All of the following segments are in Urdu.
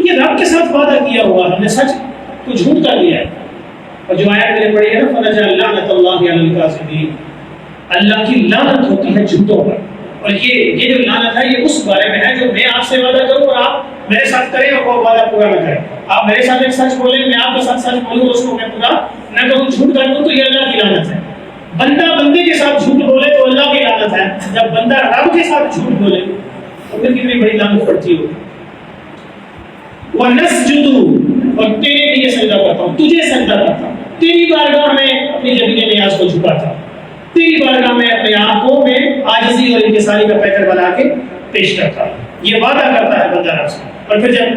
یہ رب کے ساتھ وعدہ کیا ہوا، ہم نے سچ کو جھوٹ کر دیا ہے۔ اور جو آیت میں نے پڑھی ہے نا فَنَجْعَلْ لَعْنَةَ اللَّهِ عَلَى الْكَاذِبِينَ، اللہ کی لعنت ہوتی ہے جھوٹوں پر۔ اور یہ جو لعنت ہے یہ اس بارے میں ہے جو میں آپ سے وعدہ کروں اور آپ میرے ساتھ کریں اور وہ وعدہ پورا نہ کریں۔ آپ میرے ساتھ ایک سچ بولیں، میں آپ کے ساتھ سچ بولوں، اس کو میں پورا نہ کروں، جھوٹ کر دوں، تو یہ اللہ کی لعنت ہے۔ بندہ بندے کے ساتھ جھوٹ بولے تو اللہ کی لعنت ہے، جب بندہ رب کے ساتھ جھوٹ بولے تو پھر کتنی بڑی لعنت پڑتی ہوگی۔ وَنَسْجُدُ، اور تیرے لیے سجدہ کرتا ہوں، تجھے سجدہ کرتا ہوں، تیری بارگاہ میں اپنی جبین نیاز کو جھکاتا ہوں، تیری بارگاہ میں اپنے آنکھوں میں عاجزی اور انکساری کا پیکر بنا کے پیش کرتا ہوں۔ یہ وعدہ کرتا ہے بندہ رب سے۔ اور پھر جب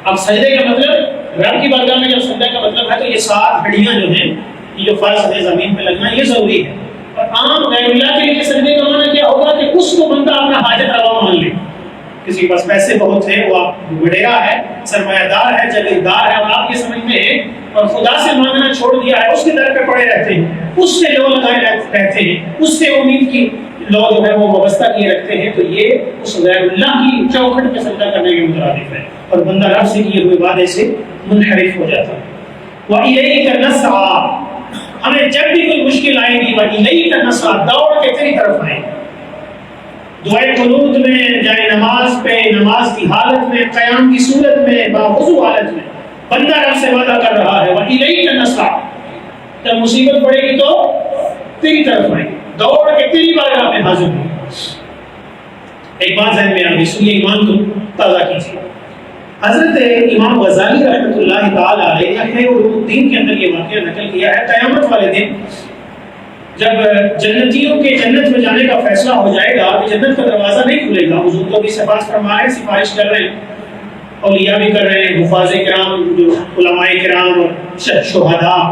اب سجدے کا مطلب رب کی بارگاہ میں جب سجدہ کا مطلب ہے تو یہ 7 ہڈیاں جو ہیں، یہ جو فرض ہے زمین پہ لگنا، یہ ضروری ہے۔ اور عام غیر اللہ کے لیے سجدے کا معنی کیا ہوگا کہ اس کو بندہ اپنا حاجت روا مان لے۔ کسی کے پاس پیسے بہت ہیں، وہ آپ وڈیرا ہے، سرمایہ دار ہے، جاگیردار ہے، اور آپ یہ سمجھ میں اور خدا سے مانگنا چھوڑ دیا ہے، اس کے در پہ پڑے رہتے ہیں، اس سے لو لگائے رہتے ہیں، اس سے امید کی لو جو ہے وہ وابستہ کیے رکھتے ہیں، تو یہ اس غیر اللہ کی چوکھٹ پہ سجدہ کرنے کے مترادف ہے، اور بندہ رب سے کیے ہوئے وعدے سے منحرف ہو جاتا ہے۔ وَإِلَيْكَ نَسْعَىٰ، ہمیں جب بھی کوئی مشکل آئے گی وَإِلَيْكَ نَسْعَىٰ، دوڑ کے تیری طرف آئیں، دعائے قنوت میں، جائے نماز پہ، نماز کی حالت میں، قیام کی صورت میں، باوضو حالت میں بندہ رب سے وعدہ کر رہا ہے وَإِلَيْكَ نَسْعَىٰ، جب مصیبت پڑے گی تو تیری طرف آئیں، دوڑ کے تیری بارگاہ میں حاضر ہوں۔ ایک بات ذہن میں آ گئی، سنیے، ایمان کو تازہ کیجیے۔ حضرت امام غزالی رحمۃ اللہ تعالی علیہ نے علوم الدین کے اندر یہ واقعہ نقل کیا ہے، قیامت والے دن جب جنتیوں کے جنت میں جانے کا فیصلہ ہو جائے گا تو جنت کا دروازہ نہیں کھلے گا۔ حضور تو بھی سفارش فرما رہے ہیں، سفارش کر رہے ہیں، اولیاء بھی کر رہے ہیں، حفاظ کرام، جو علماء کرام اور شہداء،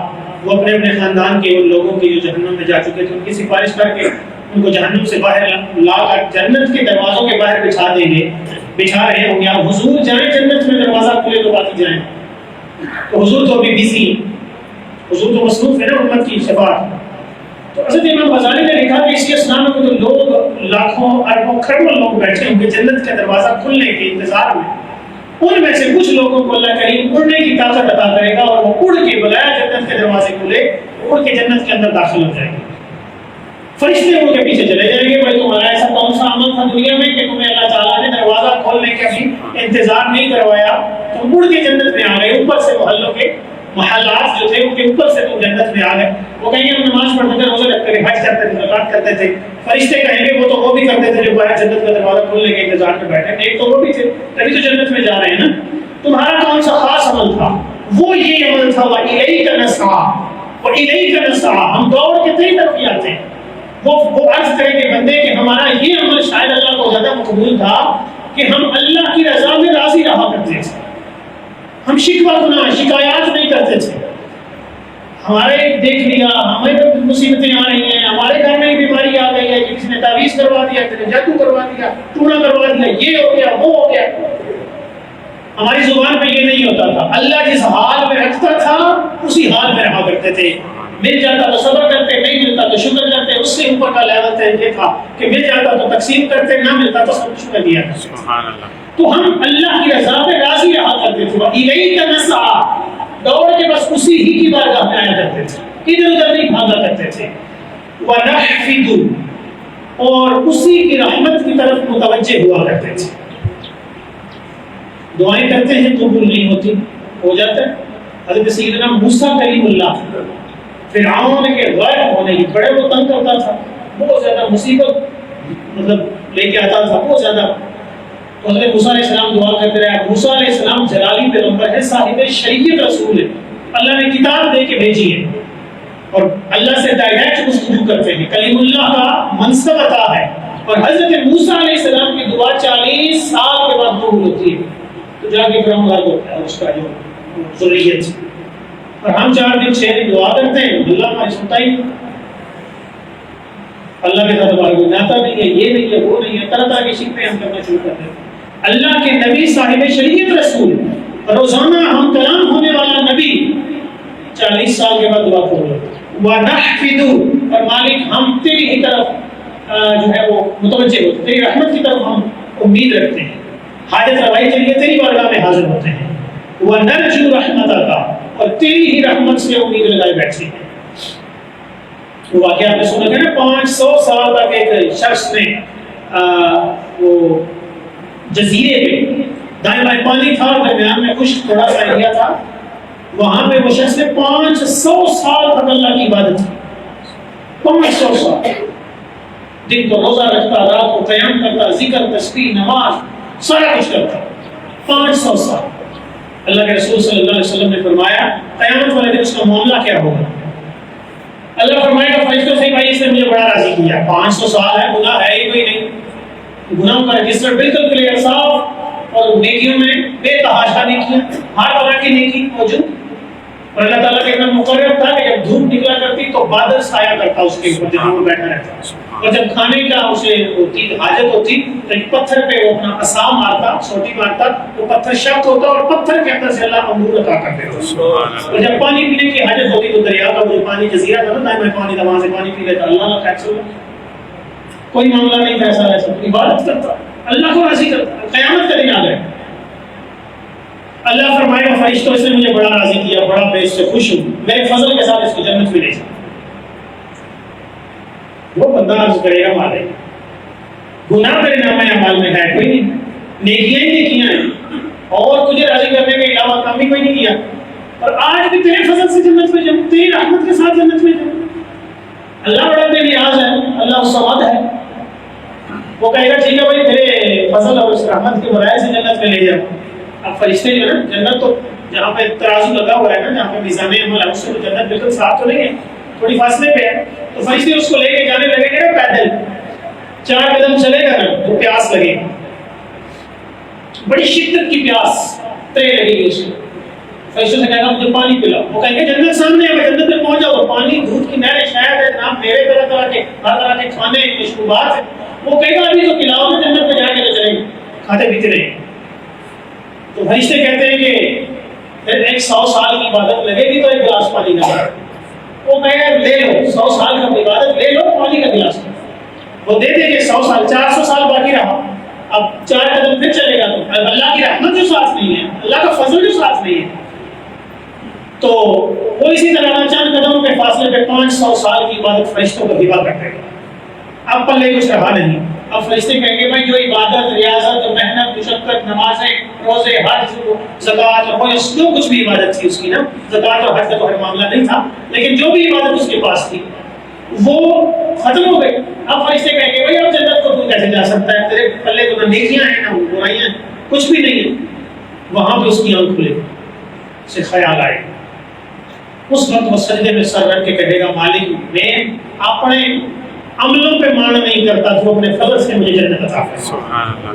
وہ اپنے اپنے خاندان کے ان لوگوں کی جو جہنم میں جا چکے تھے ان کی سفارش کر کے ان کو جہنم سے باہر لا کر جنت کے دروازوں کے باہر بچھا دیں گے، بچھا رہے ہوں گے۔ آپ حضور جائیں جنت میں، دروازہ کھلے تو باقی جائیں، تو حضور تو ابھی بزی، حضور تو مصروف ہے نا امت کی شفاعت۔ تو حضرت امام غزالی نے لکھا کہ اس کے اسلام میں جو لوگ لاکھوں اربوں کروڑوں لوگ بیٹھے ہوں گے جنت کا دروازہ کھلنے کے انتظار میں، ان میں سے کچھ لوگوں کو اللہ کریم اڑنے کی طاقت عطا کرے گا اور وہ اڑ کے بغیر جنت کے دروازے کھلے اڑ کے جنت کے اندر داخل ہو جائیں گے۔ فرشتے ان کے پیچھے چلے جائیں گے، بھائی تمہارا ایسا کون سا عمل تھا دنیا میں کہ تمہیں اللہ تعالیٰ نے دروازہ کھولنے کا بھی انتظار نہیں کروایا، تم اڑ کے جنت میں آ گئے، اوپر سے محلوں کے محلات جو تھے ان کے اوپر سے تم جنت میں آ گئے۔ وہ کہیں گے ہم نماز پڑھتے تھے، روزے رکھتے تھے، حج کرتے تھے، زکات کرتے تھے۔ فرشتے کہیں گے وہ تو وہ بھی کرتے تھے جو باہر جنت کا دروازہ کھولنے کے انتظار میں بیٹھے، ایک تو وہ بھی تھے، تبھی تو جنت میں جا رہے ہیں نا۔ تمہارا کون سا خاص عمل تھا؟ وہ یہ عمل تھا وَإِلَيْكَ نَسْعَىٰ، وَإِلَيْكَ نَسْعَىٰ، ہم دوڑ کے تیری طرف ہی آتے ہیں۔ وہ عرض کریں گے بندے کہ ہمارا یہ عمل شاید اللہ کو زیادہ مقبول تھا کہ ہم اللہ کی رضا میں راضی رہا کرتے تھے، ہم شکوہ گناہ شکایات نہیں کرتے تھے۔ ہمارے دیکھ لیا، ہمیں مصیبتیں آ رہی ہیں، ہمارے گھر میں بیماری آ گئی ہے، کسی نے تعویذ کروا دیا، کسی نے جادو کروا دیا، ٹونا کروا دیا، یہ ہو گیا وہ ہو گیا، ہماری زبان پہ یہ نہیں ہوتا تھا۔ اللہ جس حال میں رکھتا تھا اسی حال میں رہا کرتے تھے، مل جاتا تو صبر کرتے، نہیں ملتا تو شکر کرتے۔ اس سے اوپر کا لیول یہ تھا کہ مل جاتا تو تقسیم کرتے، نہ ملتا تو سب شکر دیا کرتے۔ سبحان اللہ۔ تو ہم اللہ کی رضا پہ راضی رہا کرتے تھے، وَإِلَيْكَ نَسْعَىٰ، دوڑ کے بس اسی ہی کی بارگاہ میں آیا کرتے تھے، ادھر ادھر نہیں بھاگا کرتے تھے۔ وَنَحْفِدُ، اور اسی کی رحمت کی طرف متوجہ ہوا کرتے تھے۔ دعائیں کرتے ہیں قبول نہیں ہوتی، ہو جاتا ہے۔ حضرت سیدنا موسیٰ کلیم اللہ فرعون کے غرق ہونے کی بڑے وہ تنگ کرتا تھا، بہت زیادہ مصیبت لے کے آتا تھا، بہت زیادہ۔ تو حضرت موسیٰ علیہ السلام دعا کرتے رہے۔ موسیٰ علیہ السلام جلالی پیغمبر ہے، صاحب شریعت رسول ہے، اللہ نے کتاب دے کے بھیجی ہے اور اللہ سے ڈائریکٹ گفتگو کرتے ہیں، کلیم اللہ کا منصب عطا ہے۔ اور حضرت موسیٰ علیہ السلام کی دعا 40 سال کے بعد قبول ہوتی ہے، تو جا کے فرعون غرق ہوتا ہے اس کا جو ذریت۔ اور ہم 4 دن 6 دن دعا کرتے ہیں، اللہ ہماری سنتا ہی نہیں، اللہ کے ساتھ ہمارا کوئی ناطہ نہیں ہے، یہ نہیں ہے وہ نہیں ہے، طرح طرح کی شکوے ہم کرنا شروع کرتے ہیں۔ اللہ کے نبی صاحب شریعت رسول، روزانہ ہم کلام ہونے والا نبی 40 سال کے بعد دعا قبول ہوتی ہے۔ وَنَحْفِدُ، اور مالک ہم تیری ہی طرف جو ہے وہ متوجہ ہوتے ہیں، تیری رحمت کی طرف ہم امید رکھتے ہیں، حاجت روائی کے لیے تیری بارگاہ میں حاضر ہوتے ہیں۔ وَنَرْجُو رَحْمَتَكَ، اور تیری ہی رحمت سے امید لگائے بیٹھے ہیں۔ وہ واقعہ آپ نے سنا کہ 500 سال تک ایک شخص نے وہ جزیرے پہ دائیں بائیں پانی تھا، درمیان میں کچھ تھوڑا سا ایریا تھا، وہاں پہ وہ شخص نے 500 سال تک اللہ کی عبادت کی، 500 سال، دن کو روزہ رکھتا، رات کو قیام کرتا، ذکر، تسبیح، نماز، سارا کچھ کرتا، 500 سال۔ اللہ کے رسول صلی اللہ علیہ وسلم نے فرمایا قیامت والے دن اس کا معاملہ کیا ہوگا؟ اللہ فرمائے گا فرشتوں سے بھائی اس نے مجھے بڑا راضی کیا، 500 سال ہے، گناہ ہے ہی کوئی نہیں، گناہوں کا رجسٹر بالکل کلیئر صاف، اور نیکیوں میں بے تحاشا نیکیاں، ہر طرح کی نیکی موجود، اور اللہ تعالیٰ کے اتنا مقرر تھا کہ جب دھوپ نکلا کرتی تو بادل سایہ کرتا اس کے اوپر جہاں وہ بیٹھا رہتا، اور جب کھانے کا اسے ہوتی حاجت ہوتی تو ایک پتھر پہ وہ اپنا عصا مارتا، سوٹی مارتا، وہ پتھر شخص ہوتا اور پتھر کے اندر سے اللہ انگور عطا کر دیتا، اور جب پانی پینے کی حاجت ہوتی تو دریا کا وہ پانی جزیرہ تھا نا، میں پانی وہاں سے پانی پی لیتا، اللہ کا فیصلہ کوئی معاملہ نہیں، ایسا ایسا عبادت کرتا، اللہ کو راضی کرتا۔ قیامت کا دن آ گئے، اللہ فرمائے گا فرشتوں اس نے مجھے بڑا راضی کیا، بڑا میں اس سے خوش ہوں، میرے فضل کے ساتھ اس کو جنت میں لے جاؤ۔ وہ بندہ عرض کرے گا مالک گناہ میرے نامہ اعمال میں ہے کوئی نہیں، نیکیاں ہی نیکیاں ہیں، اور تجھے راضی کرنے کے علاوہ کام بھی کوئی نہیں کیا، اور آج بھی تیرے فضل سے جنت میں جاؤں، تیری رحمت کے ساتھ جنت میں جاؤں۔ اللہ بڑا بے نیاز ہے، اللہ الصمد ہے، وہ کہے گا ٹھیک ہے بھائی تیرے فضل اور اس رحمت کے برائے سے جنت میں لے جاؤ۔ اب فرشتے جو ہے نا، جنت تو جہاں پہ ترازو لگا ہوا ہے نا، جہاں پہ میزان عمل ہے، اس سے تو جنت بالکل صاف تو نہیں ہے، تھوڑی فاصلے پہ ہے، تو فرشتے اس کو لے کے جانے لگے گا نا، پیدل 4 قدم چلے گا نا تو پیاس لگے گی، بڑی شدت کی پیاس ترے لگے گی اس کو، فرشتوں سے کہے گا مجھے پانی پلاؤ، وہ کہیں گے جنت سامنے ہے، جنت میں پہنچ جاؤ، پانی دودھ کی نہریں شہد ہے جناب، میرے طرح طرح کے ہر طرح کے کھانے مشروبات ہیں، وہ کہے گا ابھی تو پلاؤ تو جنت میں جا کے تو چلیں گے، کھاتے پیتے رہیں گے۔ تو فرشتے کہتے ہیں کہ پھر 100 سال کی عبادت لگے گی تو ایک گلاس پانی نہ لگے، وہ کہے گا لے لو 100 سال کا عبادت لے لو، پانی کا گلاس وہ دے دیں گے، 100 سال 400 سال باقی رہا، اب 4 قدم پھر چلے گا تو اللہ کی رحمت جو ساتھ نہیں ہے، اللہ کا فضل جو ساتھ نہیں ہے، تو وہ اسی طرح چند قدموں کے فاصلے پہ 500 سال کی عبادت فرشتوں کو ہبا کر دے گا۔ اب پلے کچھ رہا نہیں، اب فرشتے کہیں گے بھائی جو عبادت، ریاضت، محنت، مشقت، نمازیں، روزے، حج، زکوٰۃ اور جو کچھ بھی عبادت تھی اس کی نا، زکوٰۃ اور حج کا تو ہر معاملہ نہیں تھا، لیکن جو بھی عبادت اس کے پاس تھی وہ ختم ہو گئی۔ اب فرشتے کہیں گے بھائی اب جنت کو تو کیسے جا سکتا ہے، تیرے پلے تو نہ نیکیاں ہیں نہ برائیاں ہیں، کچھ بھی نہیں ہے۔ وہاں پہ اس کی آنکھ کھلے، اسے خیال آئے، اس وقت وہ سجدے میں سر رکھ کے کہے گا مالک میں اپنے عملوں پہ مان نہیں کرتا، تو اپنے فضل سے مجھے جنت عطا فرما۔